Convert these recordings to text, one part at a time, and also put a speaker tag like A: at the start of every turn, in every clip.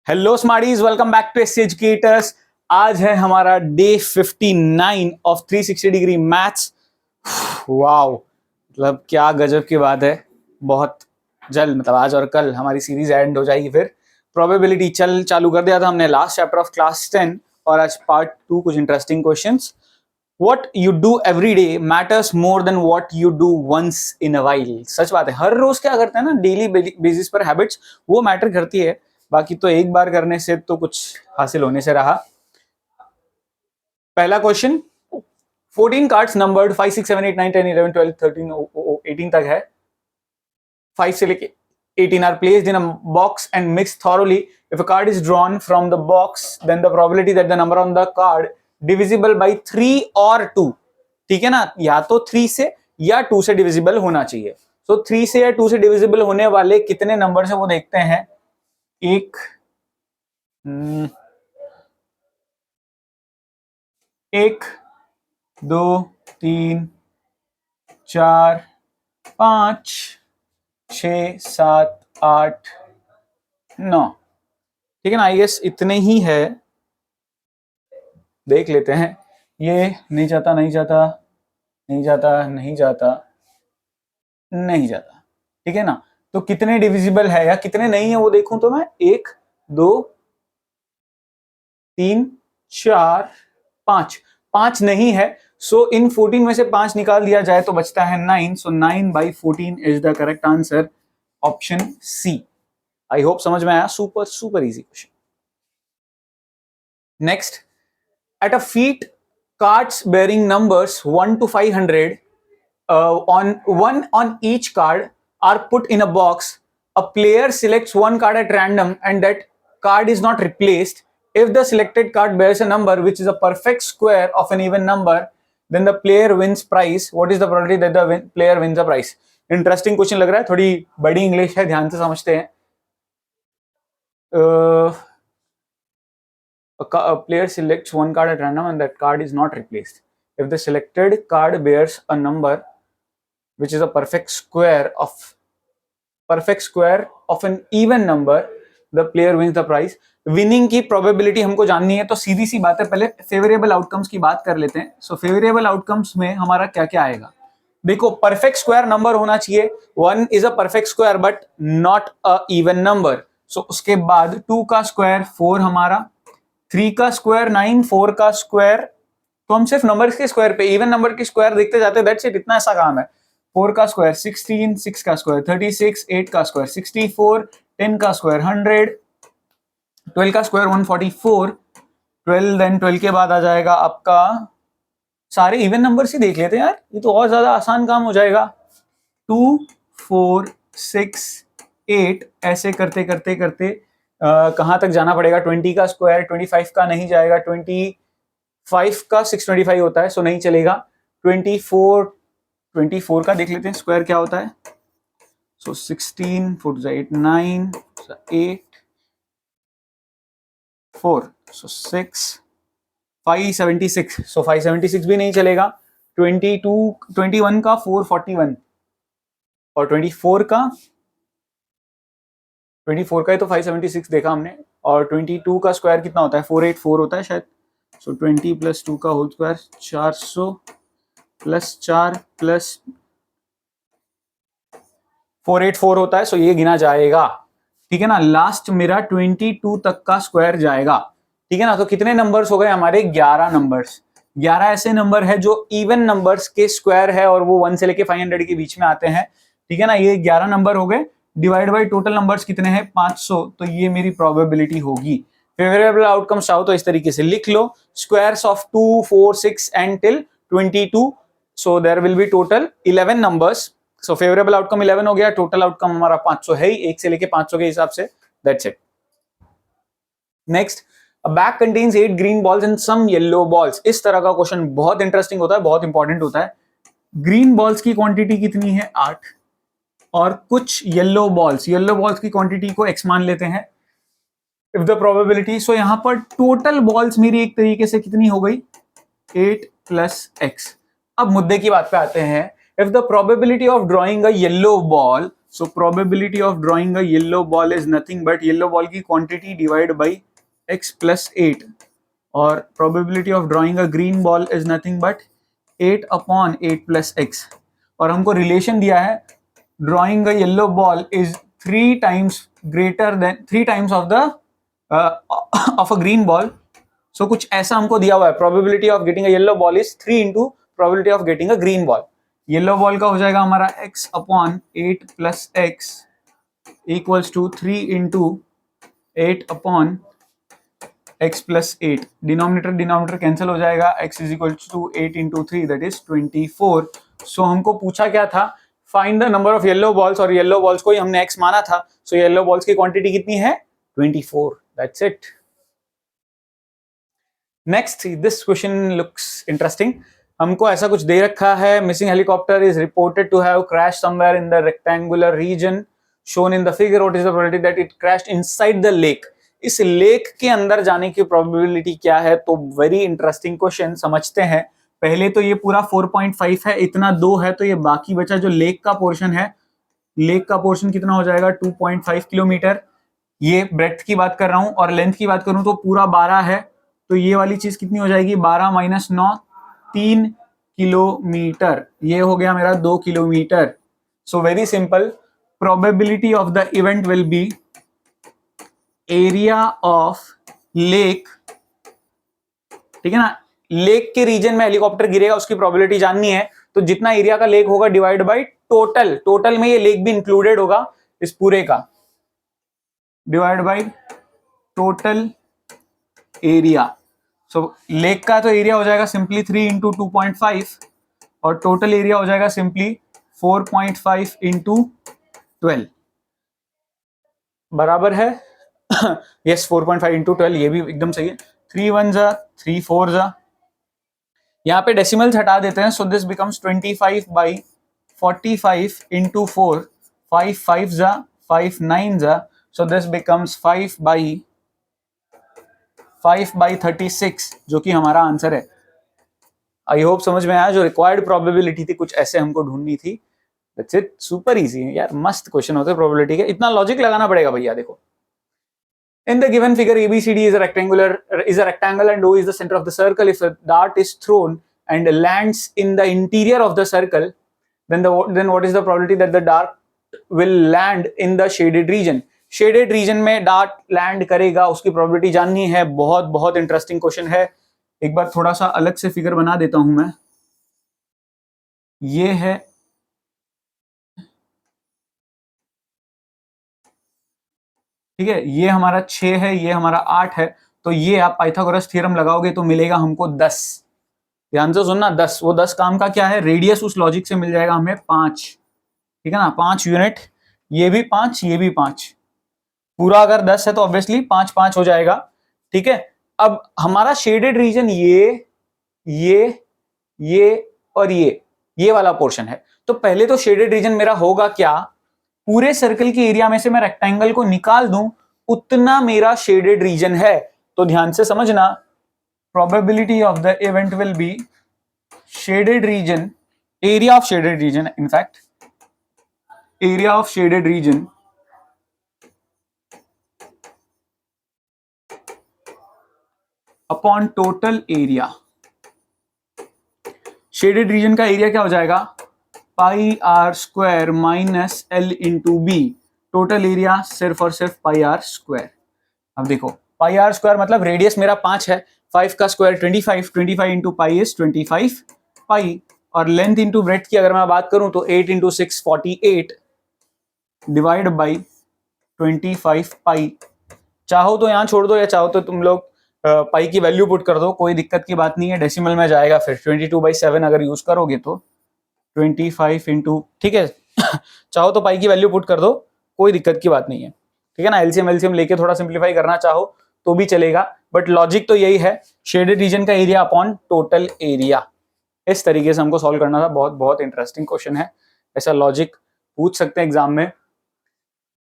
A: Hello smarties, welcome back to SC educators. आज है हमारा day 59 of 360 degree maths. Wow, मतलब क्या गजब की बात है। बहुत जल्द, मतलब आज और कल हमारी सीरीज एंड हो जाएगी। फिर प्रोबेबिलिटी चालू कर दिया था हमने लास्ट चैप्टर ऑफ क्लास 10 और आज पार्ट 2 कुछ interesting questions. What you do every day matters more than what you do once in a while। सच बात है, हर रोज क्या करते हैं ना, डेली बेसिस पर हैबिट्स वो मैटर करती है। बाकी तो एक बार करने से तो कुछ हासिल होने से रहा। पहला क्वेश्चन, 14 कार्ड्स नंबर्ड 5 6 7 8 9 10 11 12 13 18 तक है। 5 से लेके 18 are placed in a box and mixed thoroughly. If a card is drawn from the box, then the probability that the number on the card divisible by 3 or 2, ठीक है ना, या तो 3 से या 2 से डिविजिबल होना चाहिए। सो 3 से या 2 से डिविजिबल होने वाले कितने नंबर है वो देखते हैं। एक, 2, 3, 4, 5, 6, 7, 8, 9, ठीक है ना। आई गेस इतने ही है, देख लेते हैं। ये नहीं जाता, नहीं जाता, नहीं जाता, नहीं जाता, नहीं जाता, ठीक है ना। तो कितने डिविजिबल है या कितने नहीं है वो देखूं तो मैं 1, 2, 3, 4, 5, 5 नहीं है। सो इन 14 में से 5 निकाल दिया जाए तो बचता है 9। So 9/14 is the correct answer, option C. I hope समझ में आया। Super super easy question. Next, at a feat, cards bearing numbers 1 to 500 on each card are put in a box. A player selects one card at random and that card is not replaced. If the selected card bears a number which is a perfect square of an even number, then the player wins prize. What is the probability that the player wins the prize? Interesting question लग रहा है, थोड़ी बड़ी English है, ध्यान से समझते हैं। A player selects one card at random and that card is not replaced. If the selected card bears a number which is a perfect square of an even number, the player wins the prize. Winning की probability हमको जाननी है, तो सीधी सी बात है, पहले favourable outcomes की बात कर लेते हैं। सो फेवरेबल आउटकम्स में हमारा क्या क्या आएगा। देखो, परफेक्ट स्क्वायर नंबर होना चाहिए। 1 is a perfect square but not a even number. So उसके बाद 2 का स्क्वायर 4 हमारा, 3 का स्क्वायर 9, 4 का स्क्वायर, तो हम सिर्फ नंबर्स के स्क्वायर पे, इवन नंबर के स्क्वायर देखते जाते हैं। दैट्स इट, इतना ऐसा काम है। 4 का स्क्वायर 16, 6 का स्क्वायर 36, 8 का स्क्वायर 64, 10 का स्क्वायर 100, 12 का स्क्वायर 144, 12 देन 12 के बाद आ जाएगा आपका, सारे इवन नंबर्स ही देख लेते हैं यार, ये तो और ज्यादा आसान काम हो जाएगा। 2, 4, 6, 8 ऐसे करते करते करते कहां तक जाना पड़ेगा। 20 का स्क्वायर 25 का नहीं जाएगा, 25 का 625 होता है, सो नहीं चलेगा। 24 का देख लेते हैं स्क्वायर क्या होता है। सो 16, 4 to 8, 9, 8, 4, सो 6, 576, सो 576 भी नहीं चलेगा। 21 का 441 और 24 का ही तो 576 देखा हमने। और 22 का स्क्वायर कितना होता है, 484 होता है शायद। सो 20 + 2 का होल स्क्वायर 400 + 4 + 484 होता है। सो ये गिना जाएगा, ठीक है ना। लास्ट मेरा 22 तक का स्क्वायर जाएगा, ठीक है ना। तो कितने नंबर्स हो गए हमारे, 11 नंबर्स। 11 ऐसे नंबर है जो इवन नंबर्स के स्क्वायर है और वो 1 से लेके 500 के बीच में आते हैं, ठीक है ना। ये 11 नंबर हो गए, डिवाइड बाय टोटल नंबर्स कितने हैं, 500। तो ये मेरी प्रोबेबिलिटी होगी। फेवरेबल आउटकम्स चाहो तो इस तरीके से लिख लो, squares of 2, 4, 6 and till 22। So there will be total 11 numbers. So favourable outcome 11 हो गया, टोटल आउटकम हमारा 500 है ही, 1 से लेके 500 के हिसाब से। That's it. Next, a bag contains 8 green balls and some yellow balls। इस तरह का क्वेश्चन बहुत इंटरेस्टिंग होता है, बहुत इंपॉर्टेंट होता है। ग्रीन बॉल्स की क्वांटिटी कितनी है, 8, और कुछ येलो बॉल्स की क्वांटिटी को x मान लेते हैं। इफ द प्रोबेबिलिटी, सो यहां पर टोटल बॉल्स मेरी एक तरीके से कितनी हो गई, 8 + x। अब मुद्दे की बात पे आते हैं। If the probability of drawing a yellow ball so probability of drawing a yellow ball is nothing but yellow ball की quantity divide by x plus 8 और probability of drawing a green ball is nothing but 8 upon 8 plus x और हमको relation दिया है drawing a yellow ball is 3 times greater than 3 times of the of a green ball. So कुछ ऐसा हमको दिया हुआ है probability of getting a yellow ball is 3 into probability of getting a green ball. Yellow ball का हो जाएगा हमारा x upon 8 plus x equals to 3 into 8 upon x plus 8. Denominator cancel हो जाएगा. x is equal to 8 into 3 that is 24. So हमको पूछा क्या था find the number of yellow balls और येलो बॉल्स को ही हमने x माना था. सो येलो बॉल्स की क्वांटिटी कितनी है 24. That's it. Next this question looks interesting. हमको ऐसा कुछ दे रखा है missing helicopter is reported to have crash somewhere in the rectangular region shown in the figure. What is the probability that it crashed inside the lake. इस lake के अंदर जाने की प्रोबेबिलिटी क्या है. तो वेरी इंटरेस्टिंग क्वेश्चन. समझते हैं. पहले तो ये पूरा 4.5 है, इतना 2 है तो ये बाकी बचा जो लेक का पोर्शन है. लेक का पोर्शन कितना हो जाएगा 2.5 किलोमीटर. ये ब्रेड्थ की बात कर रहा हूं और लेंथ की बात करूं तो पूरा 12 है. तो ये वाली चीज कितनी हो जाएगी 12 माइनस 9 3 किलोमीटर. ये हो गया मेरा 2 kilometre. So very simple. Probability of the event will B area of lake. ठीक है ना. लेक के रीजन में हेलीकॉप्टर गिरेगा उसकी प्रोबेबिलिटी जाननी है. तो जितना एरिया का लेक होगा डिवाइड बाय टोटल. टोटल में ये लेक भी इंक्लूडेड होगा इस पूरे का. Divide by total area. So lake का तो एरिया हो जाएगा सिंपली 3 इंटू 2.5 और टोटल एरिया हो जाएगा सिंपली 4.5 इंटू 12 बराबर है. यस 4.5 इंटू 12 ये भी एकदम सही है. 3 1 जा 3 4 जा. यहाँ पे डेसिमल्स हटा देते हैं. So this becomes 25 by 45 into 4. 5 5 जा 5 9 जा. सो दिस बिकम्स 5 बाई 36 जो कि हमारा आंसर है. आई होप समझ में आया. जो रिक्वायर्ड प्रोबेबिलिटी थी कुछ ऐसे हमको ढूंढनी थी. That's it. सुपर इजी है यार. मस्त क्वेश्चन होते हैं प्रोबेबिलिटी के. इतना लॉजिक लगाना पड़ेगा भैया. देखो in the given figure ABCD is a rectangle and O is the center of the circle. If a dart is thrown and lands in the interior of the circle, then what is the probability that the dart will land in the shaded region. Shaded region में dart land करेगा उसकी probability जाननी है. बहुत बहुत interesting question है. एक बार थोड़ा सा अलग से फिगर बना देता हूं मैं. ये है ठीक है. ये हमारा 6 है, ये हमारा 8 है. तो ये आप पाइथागोरस थ्योरम लगाओगे तो मिलेगा हमको 10. ध्यान से सुनना 10. वो 10 काम का क्या है रेडियस उस लॉजिक से मिल जाएगा हमें 5. ठीक है ना 5 यूनिट. ये भी 5 ये भी 5. पूरा अगर 10 है तो ऑब्वियसली 5 5 हो जाएगा. ठीक है. अब हमारा शेडेड रीजन ये और ये वाला पोर्शन है. तो पहले तो शेडेड रीजन मेरा होगा क्या पूरे सर्कल की एरिया में से मैं रेक्टेंगल को निकाल दूं उतना मेरा शेडेड रीजन है. तो ध्यान से समझना. Probability of the event will be shaded region area of shaded region in fact area of shaded region upon total area. Shaded region का एरिया क्या हो जाएगा pi r square minus L into B. Total area सिर्फ और सिर्फ pi r square. अब देखो pi r square मतलब रेडियस मेरा 5 है. 5 का square 25 into pi is 25 pi. और लेंथ इंटू ब्रेड्थ की अगर मैं बात करूं तो 8 इंटू 6 48 डिवाइड बाई 25 पाई. चाहो तो यहां छोड़ दो या चाहो तो तुम लोग पाई की वैल्यू पुट कर दो. कोई दिक्कत की बात नहीं है. डेसिमल में जाएगा फिर 22/7 अगर यूज करोगे तो 25 इंटू. ठीक है. चाहो तो पाई की वैल्यू पुट कर दो. कोई दिक्कत की बात नहीं है. ठीक है ना. एलसीएम लेके थोड़ा सिंप्लीफाई करना चाहो तो भी चलेगा. बट लॉजिक तो यही है शेडेड रीजन का एरिया अपॉन टोटल एरिया. इस तरीके से हमको सॉल्व करना था. बहुत बहुत इंटरेस्टिंग क्वेश्चन है. ऐसा लॉजिक पूछ सकते हैं एग्जाम में.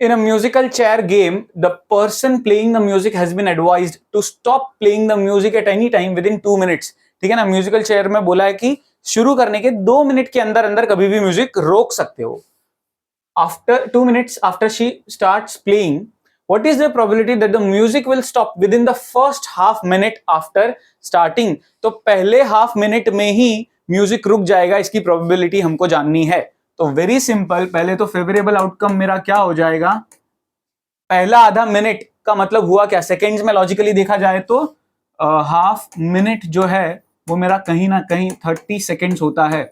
A: In a musical chair game, the person playing the music has been advised to stop playing the music at any time within 2 minutes. ठीक है ना. म्यूजिकल चेयर में बोला है कि शुरू करने के 2 मिनट के अंदर अंदर कभी भी म्यूजिक रोक सकते हो. after 2 minutes after she starts playing, what is the probability that the music will stop within the first half minute after starting? तो पहले हाफ मिनट में ही म्यूजिक रुक जाएगा, इसकी प्रोबेबिलिटी हमको जाननी है। तो वेरी सिंपल, पहले तो फेवरेबल आउटकम मेरा क्या हो जाएगा, पहला आधा मिनट का मतलब हुआ क्या, सेकेंड्स में लॉजिकली देखा जाए तो हाफ मिनट जो है वो मेरा कहीं ना कहीं 30 सेकेंड्स होता है,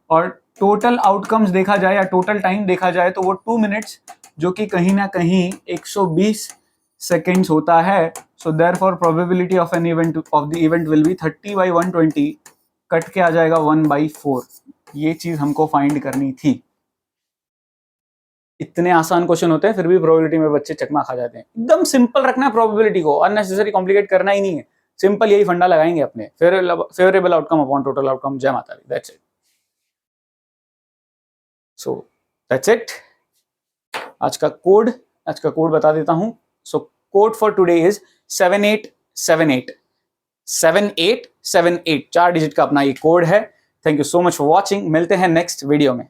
A: और टोटल आउटकम्स देखा जाए या टोटल टाइम देखा जाए तो वो 2 मिनट्स जो कि कहीं ना कहीं 120 सेकेंड्स होता है। So therefore probability of an event of the event will B 30/120, cut के आ जाएगा 1/4। ये चीज हमको फाइंड करनी थी। इतने आसान क्वेश्चन होते हैं फिर भी प्रोबेबिलिटी में बच्चे चकमा खा जाते हैं। एकदम सिंपल रखना है प्रोबेबिलिटी को, अननेसेसरी कॉम्प्लिकेट करना ही नहीं है, सिंपल यही फंडा लगाएंगे अपने, favourable outcome upon total outcome. जय माता दी, that's it. So that's it. आज का कोड बता देता हूं। So code for today is 7878 7878, 4 डिजिट का अपना ये कोड है। Thank you so much for watching, मिलते हैं नेक्स्ट वीडियो में।